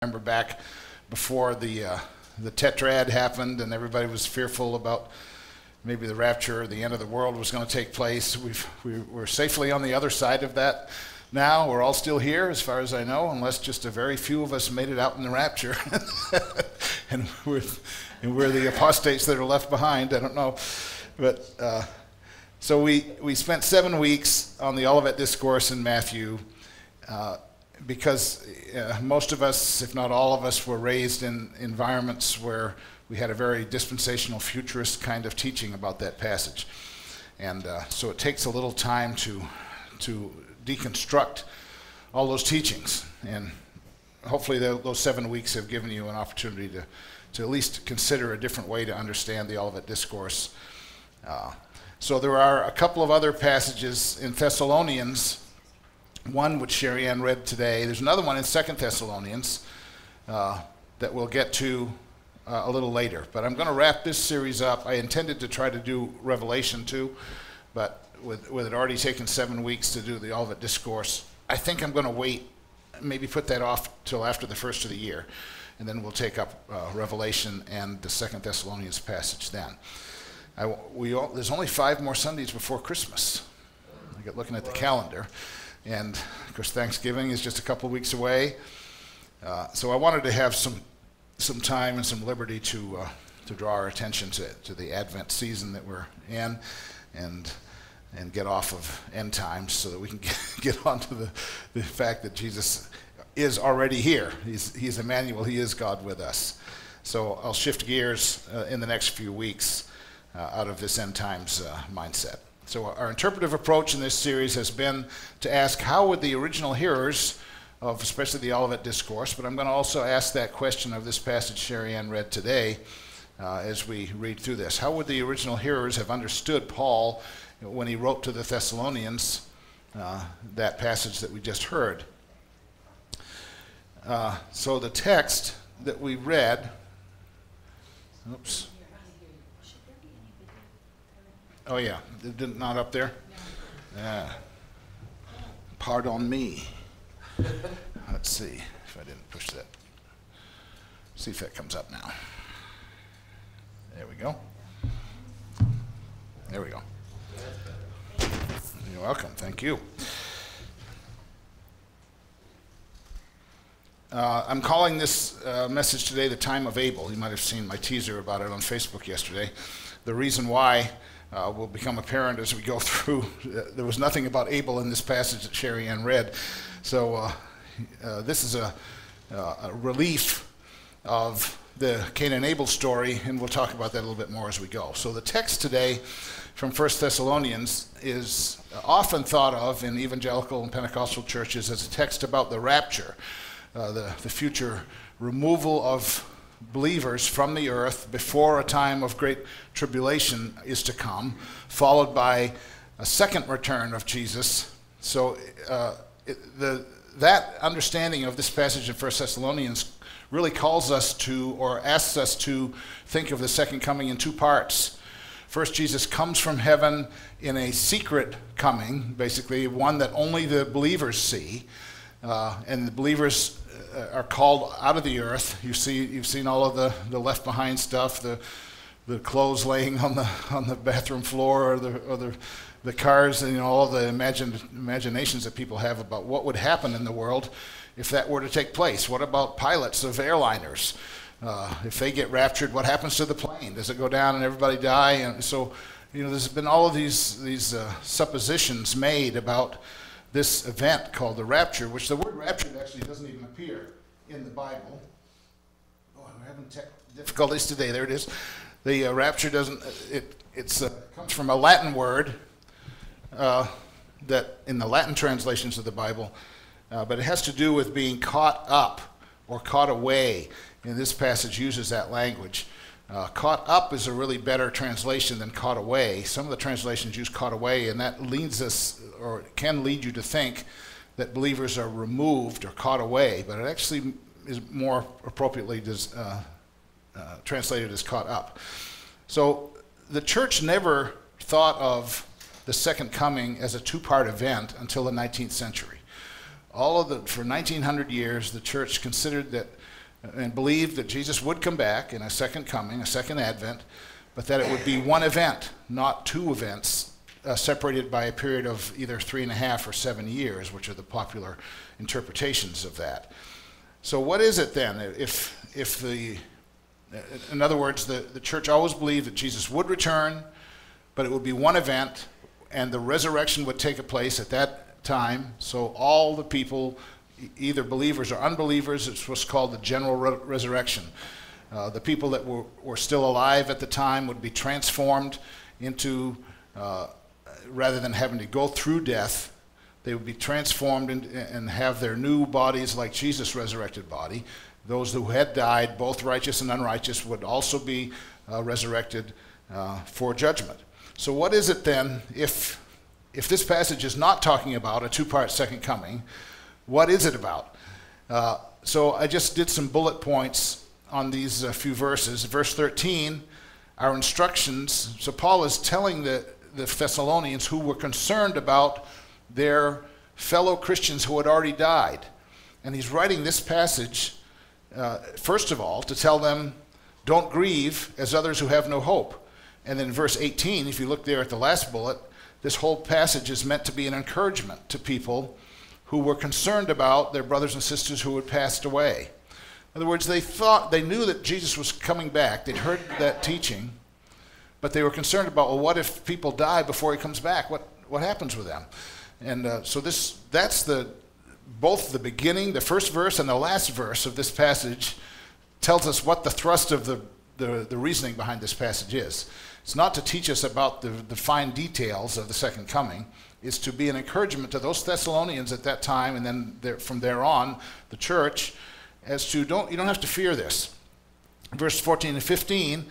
Remember back before the tetrad happened and everybody was fearful about maybe the rapture or the end of the world was going to take place. We're safely on the other side of that now. We're all still here as far as I know, unless just a very few of us made it out in the rapture. and we're the apostates that are left behind. I don't know. But so we spent 7 weeks on the Olivet Discourse in Matthew because most of us, if not all of us, were raised in environments where we had a very dispensational, futurist kind of teaching about that passage. And so it takes a little time to deconstruct all those teachings. And hopefully those 7 weeks have given you an opportunity to at least consider a different way to understand the Olivet Discourse. So there are a couple of other passages in Thessalonians, one which Sherry Ann read today. There's another one in 2 Thessalonians that we'll get to a little later. But I'm going to wrap this series up. I intended to try to do Revelation too, but with it already taken 7 weeks to do the Olivet Discourse, I think I'm going to wait, maybe put that off till after the first of the year, and then we'll take up Revelation and the 2 Thessalonians passage then. There's only 5 more Sundays before Christmas. I get looking at the calendar. And, of course, Thanksgiving is just a couple weeks away. So I wanted to have some time and some liberty to draw our attention to the Advent season that we're in and get off of end times so that we can get onto the fact that Jesus is already here. He's Emmanuel. He is God with us. So I'll shift gears in the next few weeks out of this end times mindset. So our interpretive approach in this series has been to ask how would the original hearers of especially the Olivet Discourse, but I'm going to also ask that question of this passage Sherry Ann read today as we read through this. How would the original hearers have understood Paul when he wrote to the Thessalonians that passage that we just heard? So the text that we read, oops. Oh yeah, not up there? Yeah. Pardon me. Let's see if I didn't push that. See if that comes up now. There we go. There we go. You're welcome. Thank you. I'm calling this message today the Time of Abel. You might have seen my teaser about it on Facebook yesterday. The reason why will become apparent as we go through. There was nothing about Abel in this passage that Sherry Ann read. So this is a relief of the Cain and Abel story, and we'll talk about that a little bit more as we go. So the text today from 1 Thessalonians is often thought of in evangelical and Pentecostal churches as a text about the rapture, the future removal of believers from the earth before a time of great tribulation is to come, followed by a second return of Jesus. So that understanding of this passage in 1 Thessalonians really calls us to, or asks us to, think of the second coming in 2 parts. First, Jesus comes from heaven in a secret coming, basically one that only the believers see, and the believers are called out of the earth. You've seen all of the left behind stuff, the clothes laying on the bathroom floor, or the cars, and all the imaginations that people have about what would happen in the world if that were to take place. What about pilots of airliners? If they get raptured, what happens to the plane? Does it go down and everybody die? And so, there's been all of these suppositions made about this event called the rapture, which the word rapture actually doesn't even appear in the Bible. Oh, I'm having difficulties today. There it is. The rapture doesn't, it comes from a Latin word that in the Latin translations of the Bible, but it has to do with being caught up or caught away. And this passage uses that language. Caught up is a really better translation than caught away. Some of the translations use caught away, and that leads us, or can lead you to think that believers are removed or caught away, but it actually is more appropriately translated as caught up. So the church never thought of the second coming as a 2-part event until the 19th century. For 1900 years, the church considered that and believed that Jesus would come back in a second coming, a second advent, but that it would be one event, not two events, separated by a period of either 3.5 or 7 years, which are the popular interpretations of that. So what is it then? In other words, the church always believed that Jesus would return, but it would be one event, and the resurrection would take place at that time. So all the people, either believers or unbelievers, it's what's called the general resurrection. The people that were still alive at the time would be transformed into, rather than having to go through death, they would be transformed and have their new bodies like Jesus' resurrected body. Those who had died, both righteous and unrighteous, would also be resurrected for judgment. So what is it then, if this passage is not talking about a two-part second coming, what is it about? So I just did some bullet points on these few verses. Verse 13, our instructions. So Paul is telling the Thessalonians, who were concerned about their fellow Christians who had already died. And he's writing this passage, first of all, to tell them, don't grieve as others who have no hope. And then verse 18, if you look there at the last bullet, this whole passage is meant to be an encouragement to people who were concerned about their brothers and sisters who had passed away. In other words, they knew that Jesus was coming back. They'd heard that teaching, but they were concerned about, well, what if people die before he comes back? What happens with them? And so that's both the beginning, the first verse, and the last verse of this passage tells us what the thrust of the reasoning behind this passage is. It's not to teach us about the fine details of the second coming. It's to be an encouragement to those Thessalonians at that time, and then from there on, the church, as to you don't have to fear this. Verse 14 and 15,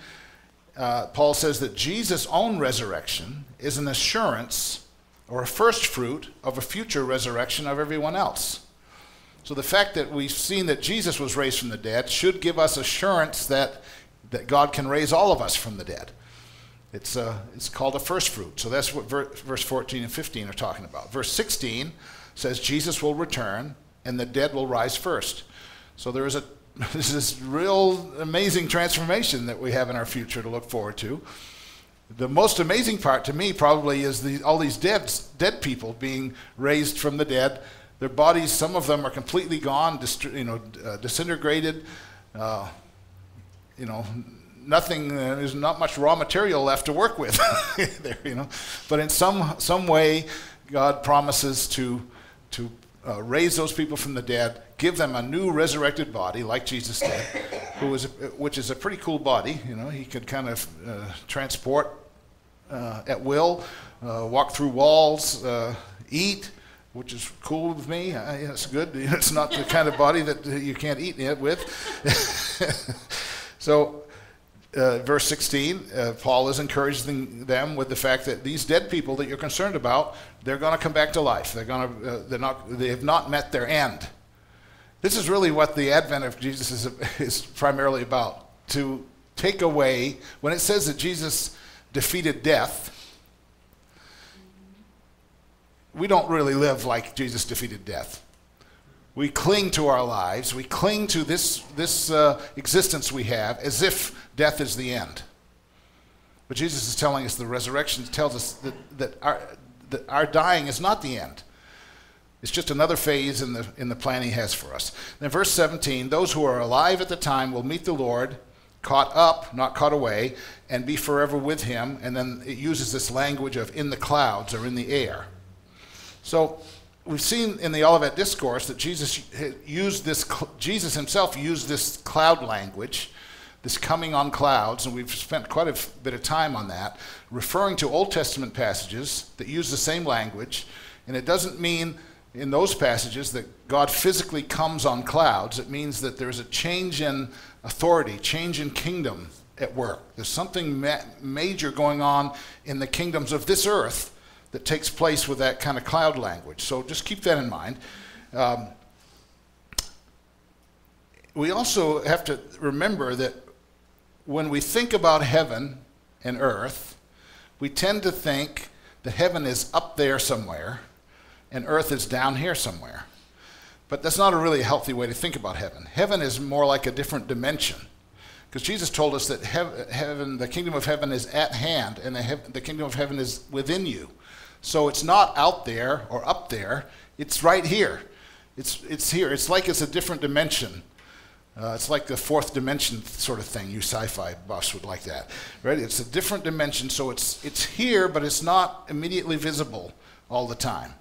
Paul says that Jesus' own resurrection is an assurance or a first fruit of a future resurrection of everyone else. So the fact that we've seen that Jesus was raised from the dead should give us assurance that God can raise all of us from the dead. It's called a first fruit. So that's what verse 14 and 15 are talking about. Verse 16 says Jesus will return and the dead will rise first. So there is this real amazing transformation that we have in our future to look forward to. The most amazing part to me probably is all these dead people being raised from the dead. Their bodies, some of them are completely gone, disintegrated. Nothing. There's not much raw material left to work with there. But in some way, God promises to raise those people from the dead, give them a new resurrected body like Jesus did, which is a pretty cool body. He could kind of transport at will, walk through walls, eat, which is cool with me. It's good. It's not the kind of body that you can't eat it with. So verse 16, Paul is encouraging them with the fact that these dead people that you're concerned about, they're going to come back to life. They have not met their end. This is really what the advent of Jesus is primarily about, to take away, when it says that Jesus defeated death, we don't really live like Jesus defeated death. We cling to our lives. We cling to this existence we have as if death is the end. But Jesus is telling us, the resurrection tells us that our dying is not the end. It's just another phase in the plan he has for us. Then verse 17, those who are alive at the time will meet the Lord, caught up, not caught away, and be forever with him. And then it uses this language of in the clouds or in the air. So we've seen in the Olivet Discourse that Jesus himself used this cloud language, this coming on clouds, and we've spent quite a bit of time on that, referring to Old Testament passages that use the same language. And it doesn't mean in those passages that God physically comes on clouds. It means that there's a change in authority, change in kingdom at work. There's something major going on in the kingdoms of this earth that takes place with that kind of cloud language. So just keep that in mind. We also have to remember that when we think about heaven and earth, we tend to think that heaven is up there somewhere and earth is down here somewhere. But that's not a really healthy way to think about heaven. Heaven is more like a different dimension. Because Jesus told us that heaven, the kingdom of heaven is at hand, and the kingdom of heaven is within you. So it's not out there or up there. It's right here. It's here. It's like it's a different dimension. It's like the fourth dimension sort of thing. You sci-fi buffs would like that, right? It's a different dimension, so it's here, but it's not immediately visible all the time.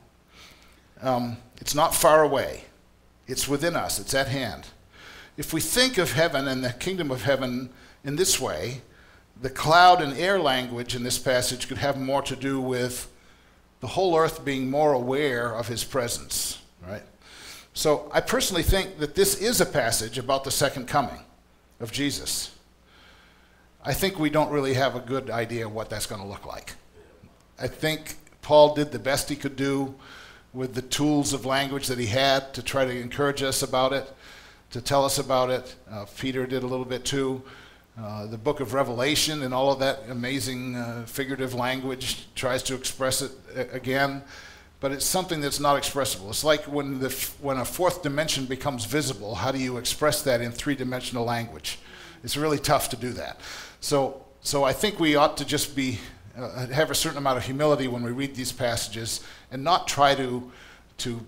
It's not far away. It's within us. It's at hand. If we think of heaven and the kingdom of heaven in this way, the cloud and air language in this passage could have more to do with the whole earth being more aware of his presence, right? So I personally think that this is a passage about the second coming of Jesus. I think we don't really have a good idea what that's going to look like. I think Paul did the best he could do with the tools of language that he had to try to encourage us about it, to tell us about it. Peter did a little bit too. The book of Revelation and all of that amazing figurative language tries to express it again, but it's something that's not expressible. It's like when a fourth dimension becomes visible, how do you express that in three-dimensional language? It's really tough to do that. So I think we ought to just have a certain amount of humility when we read these passages and not try to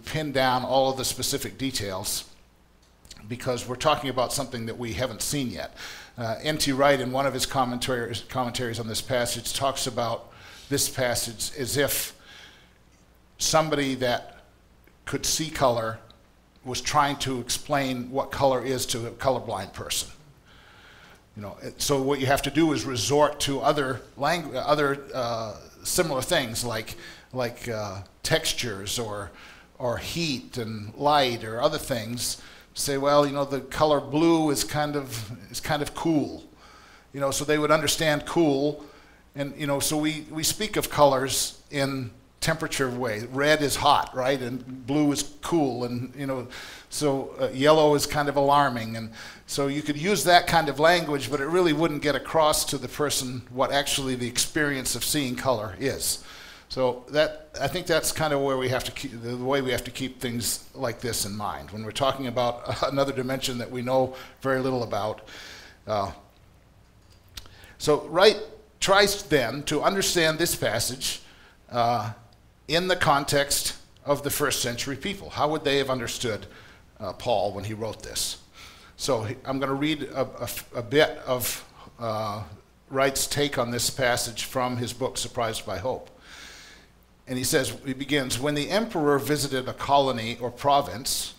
pin down all of the specific details, because we're talking about something that we haven't seen yet. N.T. Wright, in one of his commentaries on this passage, talks about this passage as if somebody that could see color was trying to explain what color is to a colorblind person. So what you have to do is resort to other similar things like textures or heat and light or other things. Say, well, the color blue is kind of cool, so they would understand cool, and so we speak of colors in temperature way. Red is hot, right, and blue is cool, and so yellow is kind of alarming, and so you could use that kind of language, but it really wouldn't get across to the person what actually the experience of seeing color is. So I think that's kind of where we have to keep the way we have to keep things like this in mind when we're talking about another dimension that we know very little about. So Wright tries then to understand this passage in the context of the first century people. How would they have understood Paul when he wrote this? So I'm going to read a bit of Wright's take on this passage from his book, Surprised by Hope. And he begins, when the emperor visited a colony or province,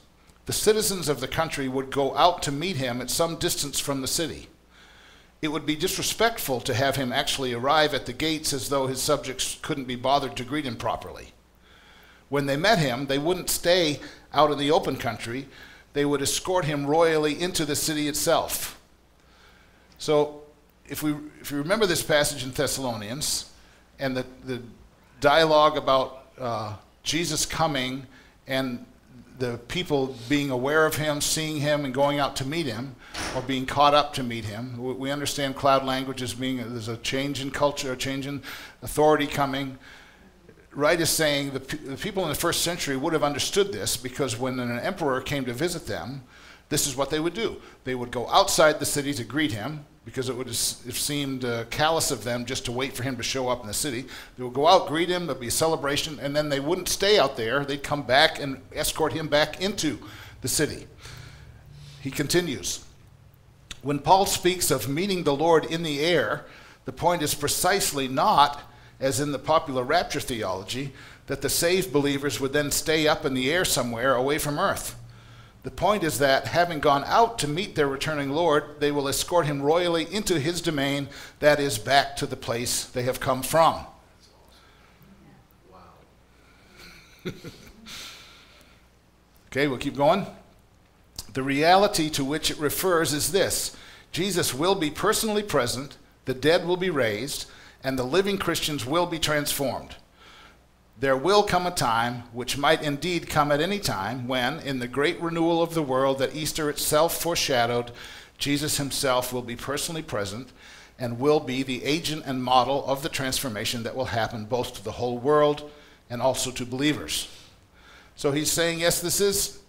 the citizens of the country would go out to meet him at some distance from the city. It would be disrespectful to have him actually arrive at the gates as though his subjects couldn't be bothered to greet him properly. When they met him, they wouldn't stay out in the open country. They would escort him royally into the city itself. So if you remember this passage in Thessalonians and the dialogue about Jesus coming and the people being aware of him, seeing him, and going out to meet him, or being caught up to meet him. We understand cloud language as being there's a change in culture, a change in authority coming. Wright is saying the people in the first century would have understood this, because when an emperor came to visit them, this is what they would do. They would go outside the city to greet him, because it would have seemed callous of them just to wait for him to show up in the city. They would go out, greet him, there'd be a celebration, and then they wouldn't stay out there. They'd come back and escort him back into the city. He continues, when Paul speaks of meeting the Lord in the air, the point is precisely not, as in the popular rapture theology, that the saved believers would then stay up in the air somewhere away from earth. The point is that, having gone out to meet their returning Lord, they will escort him royally into his domain, that is, back to the place they have come from. Wow. Okay, we'll keep going. The reality to which it refers is this: Jesus will be personally present, the dead will be raised, and the living Christians will be transformed. There will come a time, which might indeed come at any time, when, in the great renewal of the world that Easter itself foreshadowed, Jesus himself will be personally present and will be the agent and model of the transformation that will happen both to the whole world and also to believers. So he's saying, yes, this is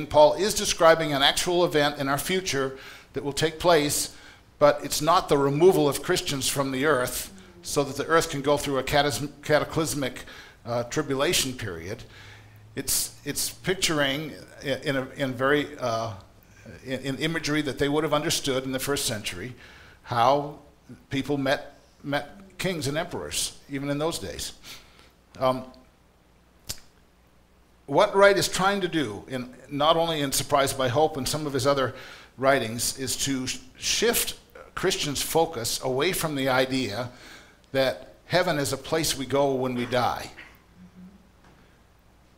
Paul is describing an actual event in our future that will take place, but it's not the removal of Christians from the earth so that the earth can go through a cataclysmic tribulation period. It's picturing in imagery that they would have understood in the first century how people met kings and emperors, even in those days. What Wright is trying to do, not only in Surprised by Hope and some of his other writings, is to shift Christians' focus away from the idea that heaven is a place we go when we die.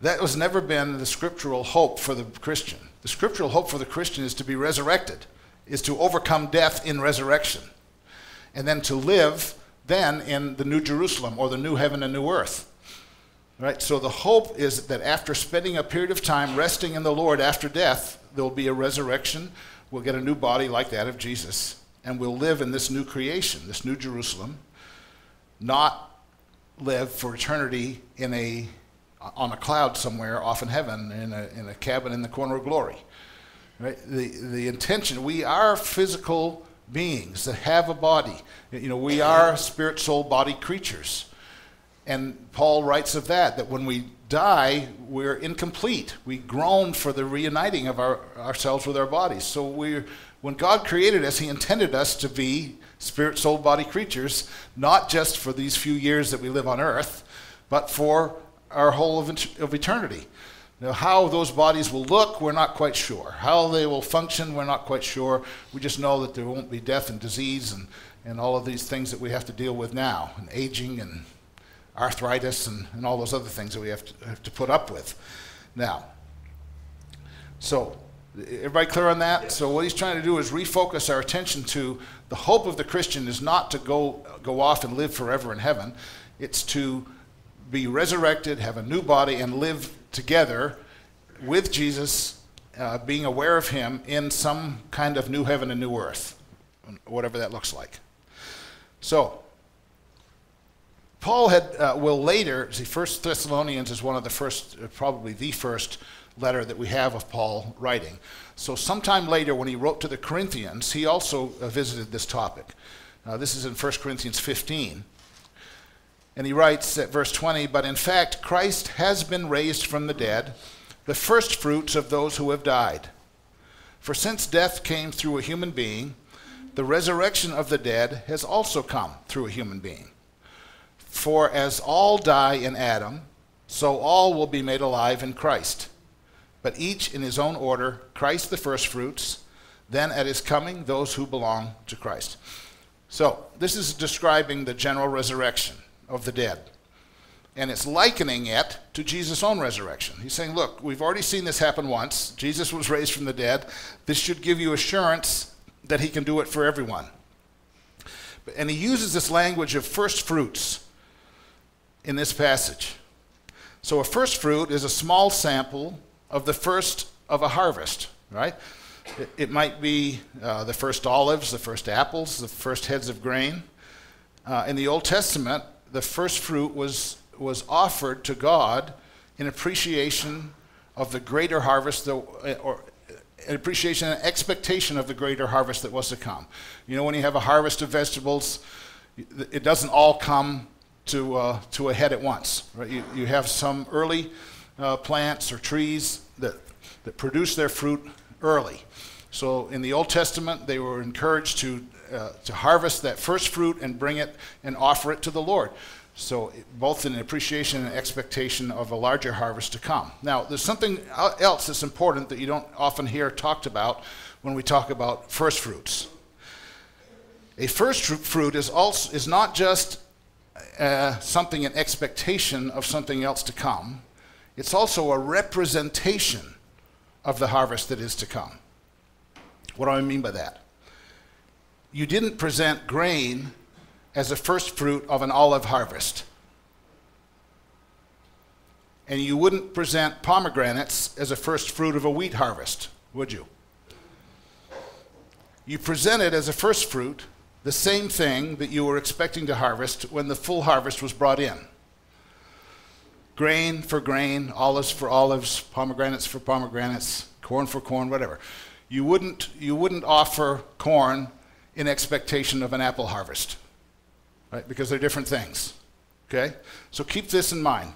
That has never been the scriptural hope for the Christian. The scriptural hope for the Christian is to be resurrected, is to overcome death in resurrection, and then to live then in the New Jerusalem or the new heaven and new earth. Right? So the hope is that after spending a period of time resting in the Lord after death, there will be a resurrection. We'll get a new body like that of Jesus, and we'll live in this new creation, this new Jerusalem, not live for eternity on a cloud somewhere off in heaven in a cabin in the corner of glory. Right? The intention, we are physical beings that have a body. We are spirit, soul, body creatures. And Paul writes of that when we die, we're incomplete. We groan for the reuniting of ourselves with our bodies. So when God created us, he intended us to be spirit, soul, body creatures, not just for these few years that we live on earth, but for our whole of eternity. Now, how those bodies will look, we're not quite sure. How they will function, we're not quite sure. We just know that there won't be death and disease and all of these things that we have to deal with now, and aging and arthritis and all those other things that we have to put up with now. So, everybody clear on that? So what he's trying to do is refocus our attention to the hope of the Christian is not to go off and live forever in heaven. It's to be resurrected, have a new body, and live together with Jesus, being aware of him in some kind of new heaven and new earth, whatever that looks like. So, Paul will later, see, 1 Thessalonians is one of the first, probably the first letter that we have of Paul writing. So sometime later when he wrote to the Corinthians, he also visited this topic. This is in 1 Corinthians 15. And he writes at verse 20, "But in fact, Christ has been raised from the dead, the first fruits of those who have died. For since death came through a human being, the resurrection of the dead has also come through a human being. For as all die in Adam, so all will be made alive in Christ. But each in his own order, Christ the firstfruits, then at his coming, those who belong to Christ." So this is describing the general resurrection of the dead. And it's likening it to Jesus' own resurrection. He's saying, look, we've already seen this happen once. Jesus was raised from the dead. This should give you assurance that he can do it for everyone. And he uses this language of first fruits in this passage. So a first fruit is a small sample of the first of a harvest, right? It might be the first olives, the first apples, the first heads of grain. In the Old Testament, the first fruit was offered to God in appreciation of the greater harvest, or an appreciation and expectation of the greater harvest that was to come. You know, when you have a harvest of vegetables, it doesn't all come to a head at once, right? You have some early plants or trees that produce their fruit early. So in the Old Testament, they were encouraged to harvest that first fruit and bring it and offer it to the Lord. So both in appreciation and expectation of a larger harvest to come. Now, there's something else that's important that you don't often hear talked about when we talk about first fruits. A first fruit is not just something in expectation of something else to come. It's also a representation of the harvest that is to come. What do I mean by that? You didn't present grain as a first fruit of an olive harvest. And you wouldn't present pomegranates as a first fruit of a wheat harvest, would you? You presented as a first fruit the same thing that you were expecting to harvest when the full harvest was brought in. grain for grain, olives for olives, pomegranates for pomegranates, corn for corn, whatever. You wouldn't offer corn in expectation of an apple harvest, right? Because they're different things, okay? So keep this in mind.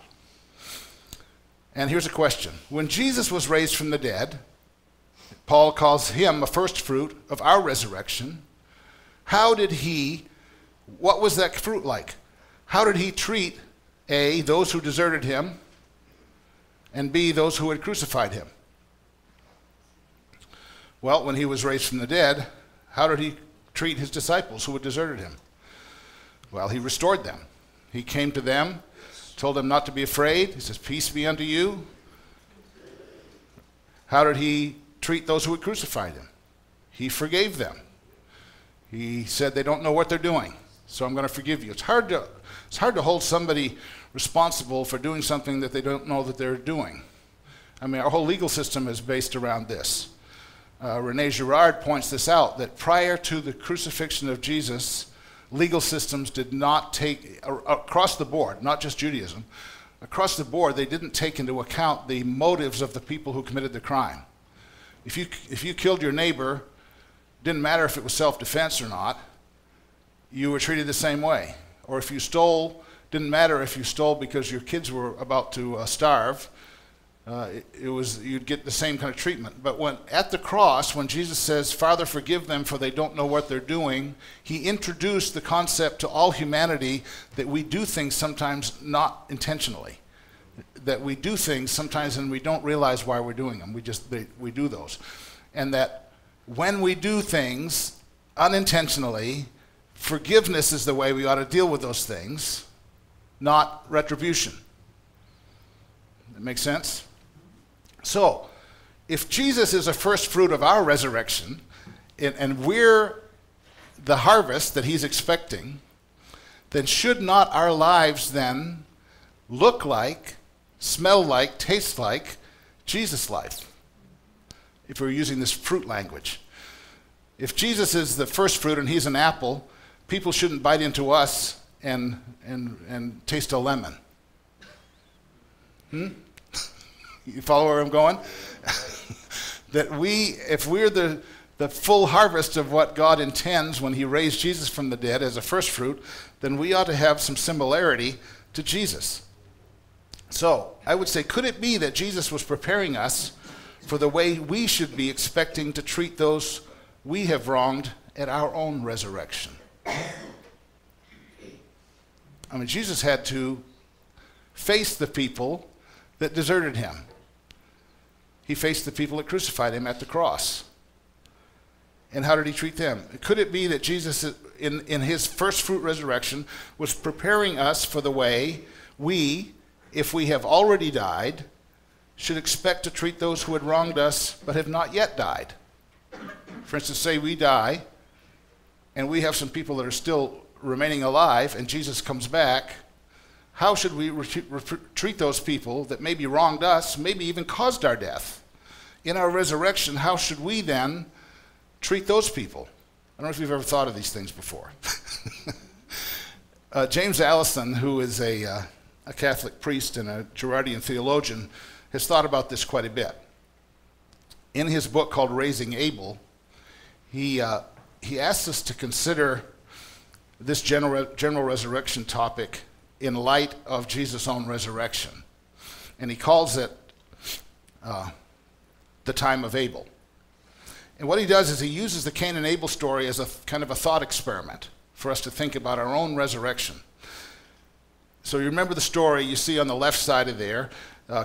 And here's a question. When Jesus was raised from the dead, Paul calls him a first fruit of our resurrection. What was that fruit like? How did he treat, A, those who deserted him, and B, those who had crucified him? Well, when he was raised from the dead, how did he treat his disciples who had deserted him? Well, he restored them. He came to them, told them not to be afraid. He says, peace be unto you. How did he treat those who had crucified him? He forgave them. He said they don't know what they're doing, so I'm going to forgive you. It's hard to hold somebody responsible for doing something that they don't know that they're doing. I mean, our whole legal system is based around this. Rene Girard points this out, that prior to the crucifixion of Jesus, legal systems did not take, across the board, not just Judaism, across the board, they didn't take into account the motives of the people who committed the crime. If you killed your neighbor, didn't matter if it was self-defense or not, you were treated the same way. Or if you stole, didn't matter if you stole because your kids were about to starve, you'd get the same kind of treatment. But at the cross, when Jesus says, Father, forgive them for they don't know what they're doing, he introduced the concept to all humanity that we do things sometimes not intentionally. That we do things sometimes and we don't realize why we're doing them. We do those. And that when we do things unintentionally, forgiveness is the way we ought to deal with those things, not retribution. That makes sense? So, if Jesus is a first fruit of our resurrection, and we're the harvest that he's expecting, then should not our lives then look like, smell like, taste like Jesus' life? If we're using this fruit language. If Jesus is the first fruit and he's an apple, people shouldn't bite into us and taste a lemon. You follow where I'm going? That if we're the full harvest of what God intends when he raised Jesus from the dead as a first fruit, then we ought to have some similarity to Jesus. So, I would say, could it be that Jesus was preparing us for the way we should be expecting to treat those we have wronged at our own resurrection? I mean, Jesus had to face the people that deserted him. He faced the people that crucified him at the cross. And how did he treat them? Could it be that Jesus, in his first fruit resurrection, was preparing us for the way we, if we have already died, should expect to treat those who had wronged us but have not yet died? For instance, say we die, and we have some people that are still remaining alive, and Jesus comes back. How should we treat those people that maybe wronged us, maybe even caused our death? In our resurrection, how should we then treat those people? I don't know if you've ever thought of these things before. James Allison, who is a Catholic priest and a Girardian theologian, has thought about this quite a bit. In his book called Raising Abel, he asks us to consider this general resurrection topic in light of Jesus' own resurrection. And he calls it the Time of Abel. And what he does is he uses the Cain and Abel story as a kind of a thought experiment for us to think about our own resurrection. So you remember the story you see on the left side of there,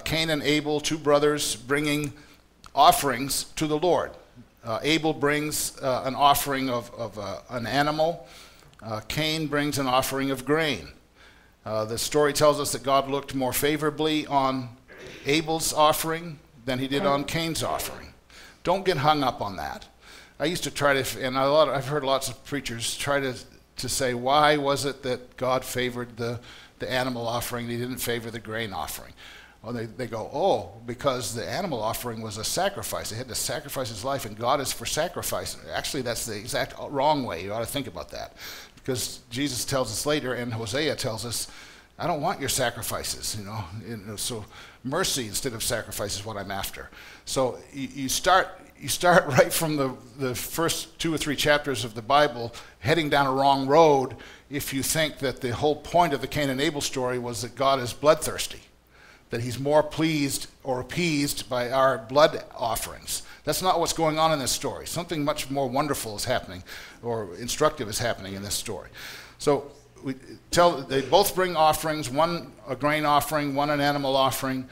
Cain and Abel, two brothers bringing offerings to the Lord. Abel brings an offering of an animal. Cain brings an offering of grain. The story tells us that God looked more favorably on Abel's offering than he did on Cain's offering. Don't get hung up on that. I used to try to, and I've heard lots of preachers try to say, why was it that God favored the animal offering and he didn't favor the grain offering? Well, they go, oh, because the animal offering was a sacrifice. They had to sacrifice his life, and God is for sacrifice. Actually, that's the exact wrong way. You ought to think about that. Because Jesus tells us later, and Hosea tells us, I don't want your sacrifices, so mercy instead of sacrifice is what I'm after. So you start right from the first 2 or 3 chapters of the Bible heading down a wrong road if you think that the whole point of the Cain and Abel story was that God is bloodthirsty, that he's more pleased or appeased by our blood offerings. That's not what's going on in this story. Something much more wonderful is happening, or instructive is happening in this story. So they both bring offerings, one a grain offering, one an animal offering.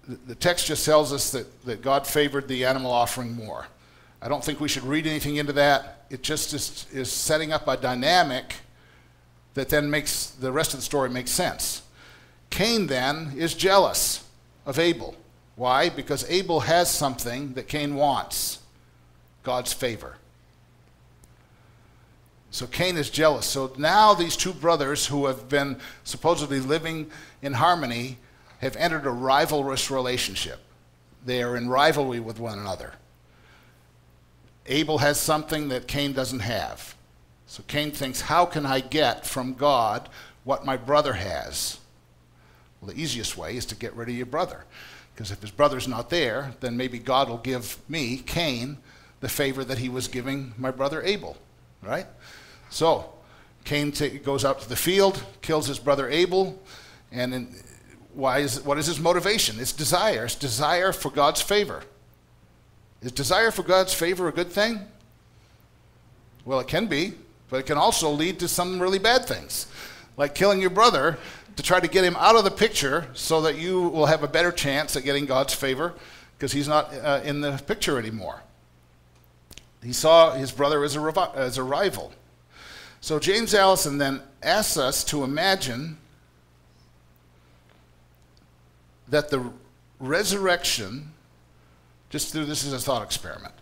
The text just tells us that God favored the animal offering more. I don't think we should read anything into that. It just is setting up a dynamic that then makes the rest of the story make sense. Cain then is jealous of Abel. Why? Because Abel has something that Cain wants, God's favor. So Cain is jealous. So now these two brothers who have been supposedly living in harmony have entered a rivalrous relationship. They are in rivalry with one another. Abel has something that Cain doesn't have. So Cain thinks, how can I get from God what my brother has? Well, the easiest way is to get rid of your brother. Because if his brother's not there, then maybe God will give me, Cain, the favor that he was giving my brother Abel, right? So Cain goes out to the field, kills his brother Abel, and what is his motivation? It's desire. It's desire for God's favor. Is desire for God's favor a good thing? Well, it can be, but it can also lead to some really bad things, like killing your brother to try to get him out of the picture so that you will have a better chance at getting God's favor because he's not in the picture anymore. He saw his brother as a rival. So James Allison then asks us to imagine that the resurrection, just do this as a thought experiment.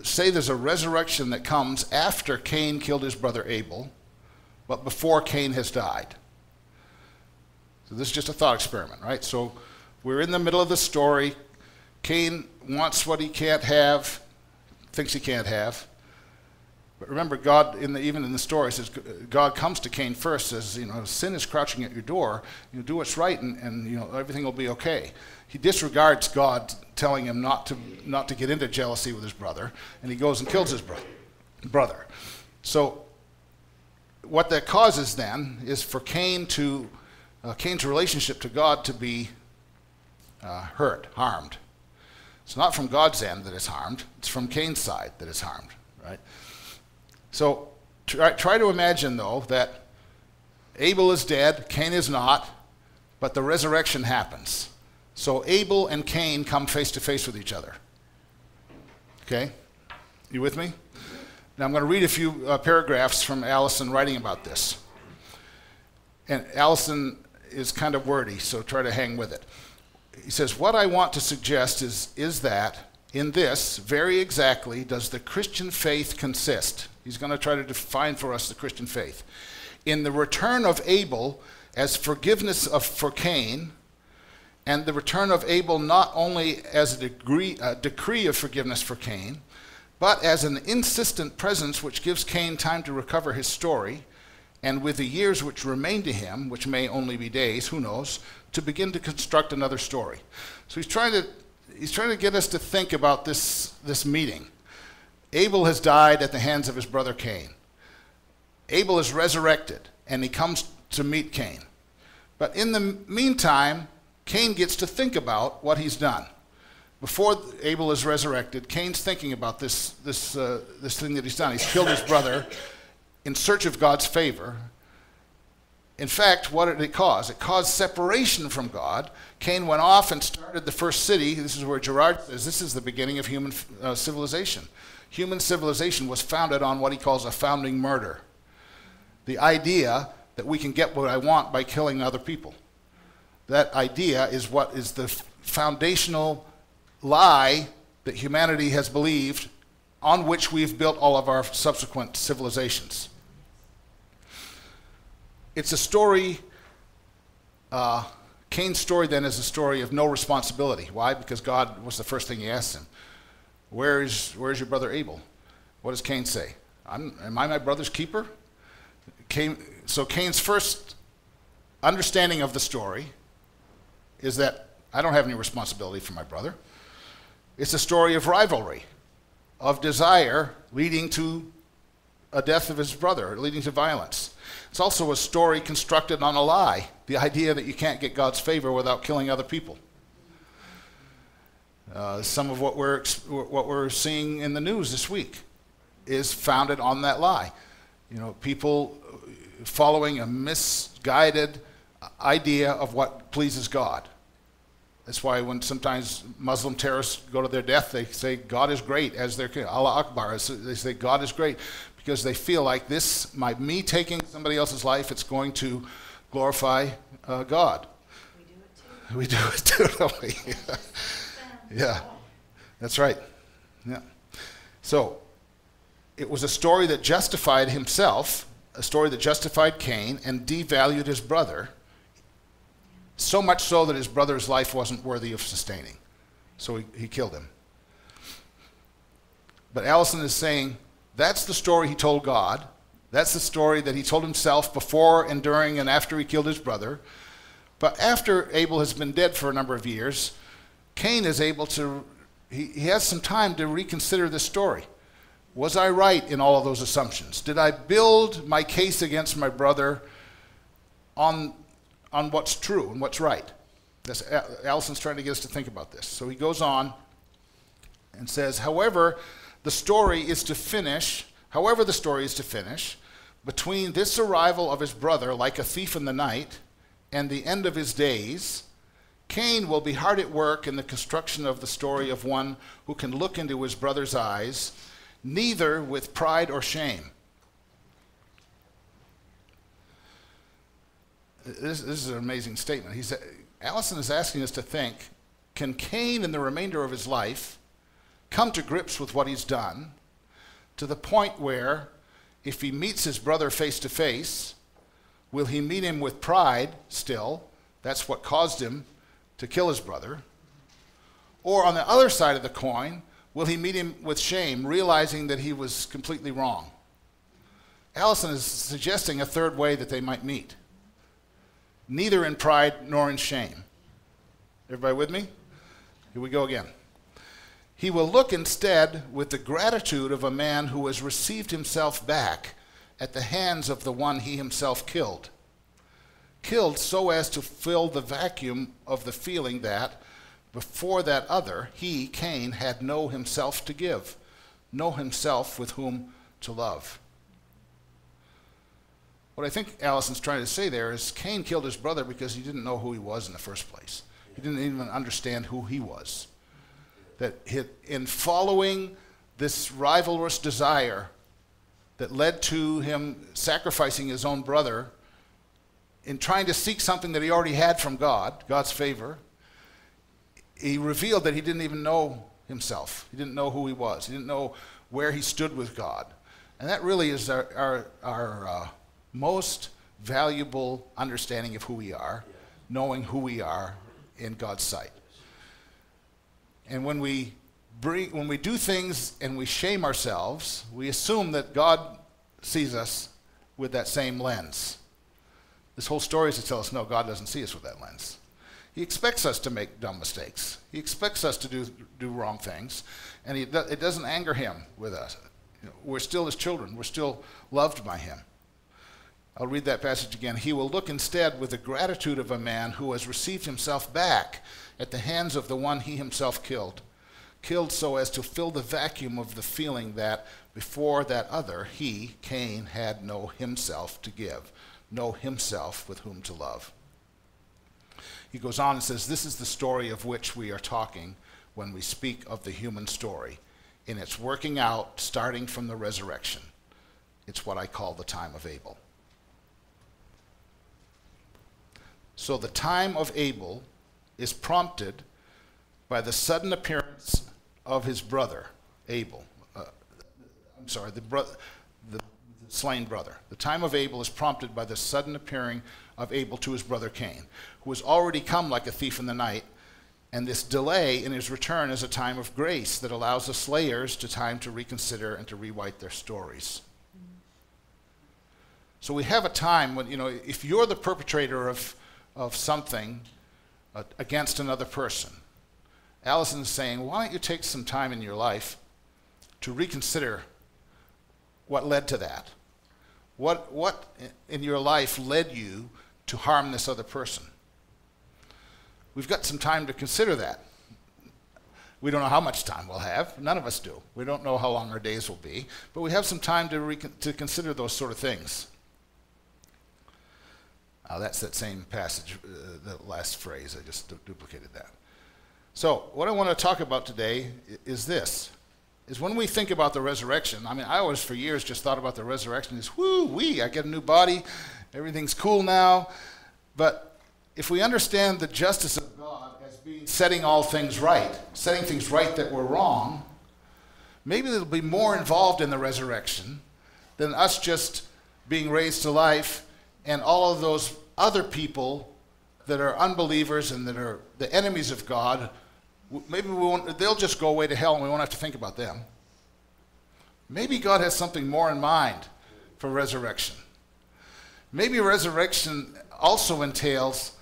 Say there's a resurrection that comes after Cain killed his brother Abel, but before Cain has died. So this is just a thought experiment, right? So we're in the middle of the story. Cain wants what he can't have, thinks he can't have. But remember, God, even in the story, says God comes to Cain first, says, sin is crouching at your door. Do what's right, and everything will be okay. He disregards God telling him not to get into jealousy with his brother, and he goes and kills his brother. So what that causes then is for Cain's relationship to God to be harmed. It's not from God's end that it's harmed. It's from Cain's side that it's harmed, right? So try to imagine, though, that Abel is dead, Cain is not, but the resurrection happens. So Abel and Cain come face to face with each other. Okay? You with me? Now I'm going to read a few paragraphs from Allison writing about this. And Allison is kind of wordy, so try to hang with it. He says, what I want to suggest is that in this, very exactly, does the Christian faith consist. He's going to try to define for us the Christian faith. In the return of Abel as forgiveness for Cain, and the return of Abel not only as a decree of forgiveness for Cain, but as an insistent presence which gives Cain time to recover his story, and with the years which remain to him, which may only be days, who knows, to begin to construct another story. So he's trying to get us to think about this meeting. Abel has died at the hands of his brother Cain. Abel is resurrected, and he comes to meet Cain. But in the meantime, Cain gets to think about what he's done. Before Abel is resurrected, Cain's thinking about this thing that he's done. He's killed his brother in search of God's favor. In fact, what did it cause? It caused separation from God. Cain went off and started the first city. This is where Gerard says this is the beginning of human civilization. Human civilization was founded on what he calls a founding murder. The idea that we can get what I want by killing other people. That idea is what is the foundational lie that humanity has believed, on which we've built all of our subsequent civilizations. It's a story, Cain's story then is a story of no responsibility. Why? Because God was the first thing he asked him. Where's your brother Abel? What does Cain say? Am I my brother's keeper? So Cain's first understanding of the story is that I don't have any responsibility for my brother. It's a story of rivalry, of desire leading to a death of his brother, leading to violence. It's also a story constructed on a lie, the idea that you can't get God's favor without killing other people. Some of what we're seeing in the news this week is founded on that lie. You know, people following a misguided idea of what pleases God. That's why when sometimes Muslim terrorists go to their death, they say God is great as their king. Allah Akbar. They say God is great because they feel like this, me taking somebody else's life, it's going to glorify God. We do it too, don't we? Yeah, that's right. Yeah. So it was a story that justified himself, a story that justified Cain and devalued his brother, so much so that his brother's life wasn't worthy of sustaining. So he killed him. But Allison is saying that's the story he told God. That's the story that he told himself before and during and after he killed his brother. But after Abel has been dead for a number of years, Cain is able to, he has some time to reconsider this story. Was I right in all of those assumptions? Did I build my case against my brother on what's true and what's right? Allison's trying to get us to think about this. So he goes on and says, however the story is to finish, between this arrival of his brother like a thief in the night and the end of his days, Cain will be hard at work in the construction of the story of one who can look into his brother's eyes, neither with pride or shame. This is an amazing statement. Allison is asking us to think, can Cain in the remainder of his life come to grips with what he's done to the point where if he meets his brother face to face, will he meet him with pride still? That's what caused him to kill his brother. Or on the other side of the coin, will he meet him with shame, realizing that he was completely wrong? Allison is suggesting a third way that they might meet. Neither in pride nor in shame. Everybody with me? Here we go again. He will look instead with the gratitude of a man who has received himself back at the hands of the one he himself killed. Killed so as to fill the vacuum of the feeling that before that other, he, Cain, had no himself to give, no himself with whom to love. What I think Allison's trying to say there is Cain killed his brother because he didn't know who he was in the first place. He didn't even understand who he was. That in following this rivalrous desire that led to him sacrificing his own brother, in trying to seek something that he already had from God, God's favor, he revealed that he didn't even know himself. He didn't know who he was. He didn't know where he stood with God. And that really is our most valuable understanding of who we are, knowing who we are in God's sight. And when we do things and we shame ourselves, we assume that God sees us with that same lens. This whole story is to tell us, no, God doesn't see us with that lens. He expects us to make dumb mistakes. He expects us to do wrong things, and it doesn't anger him with us. You know, we're still his children. We're still loved by him. I'll read that passage again. He will look instead with the gratitude of a man who has received himself back at the hands of the one he himself killed so as to fill the vacuum of the feeling that before that other, he, Cain, had no himself to give, no himself with whom to love. He goes on and says, this is the story of which we are talking when we speak of the human story, in its working out starting from the resurrection. It's what I call the time of Abel. So the time of Abel is prompted by the sudden appearance of his brother, Abel. The slain brother. The time of Abel is prompted by the sudden appearing of Abel to his brother Cain, who has already come like a thief in the night, and this delay in his return is a time of grace that allows the slayers time to reconsider and to rewrite their stories. So we have a time when, if you're the perpetrator of something against another person, Allison is saying, why don't you take some time in your life to reconsider what led to that? What in your life led you to harm this other person? We've got some time to consider that. We don't know how much time we'll have. None of us do. We don't know how long our days will be. But we have some time to consider those sort of things. That's that same passage, the last phrase. I just duplicated that. So what I want to talk about today is this. Is when we think about the resurrection, I always for years just thought about the resurrection as, whoo-wee, I get a new body, everything's cool now. But if we understand the justice of God as being setting all things right, setting things right that were wrong, maybe there'll be more involved in the resurrection than us just being raised to life and all of those other people that are unbelievers and that are the enemies of God. Maybe they'll just go away to hell and we won't have to think about them. Maybe God has something more in mind for resurrection. Maybe resurrection also entails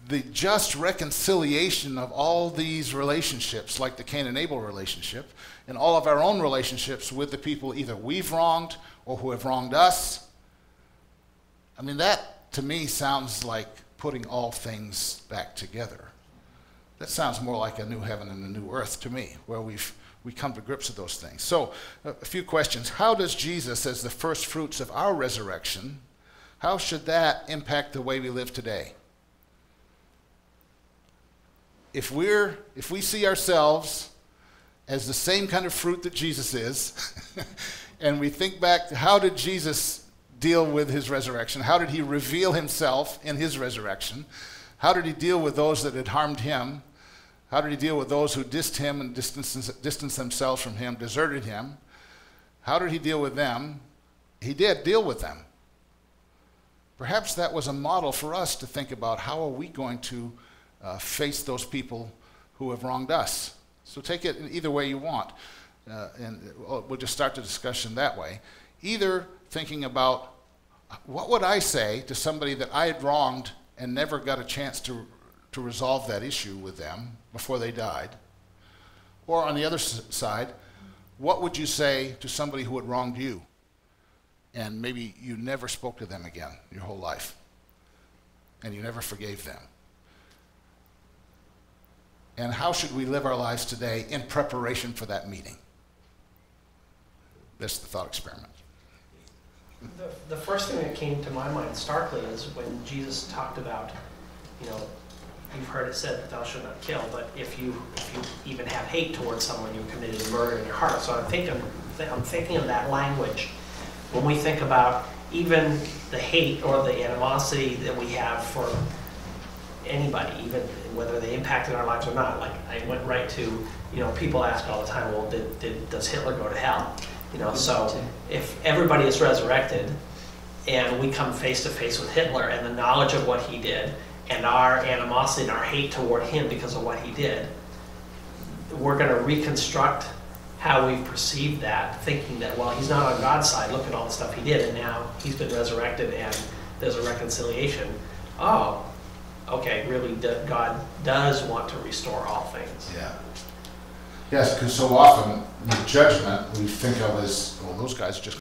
the just reconciliation of all these relationships, like the Cain and Abel relationship, and all of our own relationships with the people either we've wronged or who have wronged us. That to me sounds like putting all things back together. That sounds more like a new heaven and a new earth to me, where we come to grips with those things. So, a few questions. How does Jesus, as the first fruits of our resurrection, how should that impact the way we live today? If we see ourselves as the same kind of fruit that Jesus is, and we think back to how did Jesus deal with his resurrection? How did he reveal himself in his resurrection? How did he deal with those that had harmed him? How did he deal with those who dissed him and distanced themselves from him, deserted him? How did he deal with them? He did deal with them. Perhaps that was a model for us to think about how are we going to face those people who have wronged us. So take it in either way you want. And we'll just start the discussion that way. Either thinking about what would I say to somebody that I had wronged and never got a chance to resolve that issue with them before they died. Or on the other side, what would you say to somebody who had wronged you and maybe you never spoke to them again your whole life and you never forgave them? And how should we live our lives today in preparation for that meeting? That's the thought experiment. The first thing that came to my mind starkly is when Jesus talked about, you've heard it said that thou shalt not kill, but if you even have hate towards someone, you committed murder in your heart. So I'm thinking of that language when we think about even the hate or the animosity that we have for anybody, even whether they impacted our lives or not. Like I went right to, people ask all the time, well, does Hitler go to hell? So if everybody is resurrected and we come face to face with Hitler and the knowledge of what he did and our animosity and our hate toward him because of what he did, we're going to reconstruct how we've perceived that, thinking that, well, he's not on God's side, look at all the stuff he did, and now he's been resurrected and there's a reconciliation. Oh, okay, really, God does want to restore all things. Yeah. Yes, because so often the judgment we think of as, well, those guys are just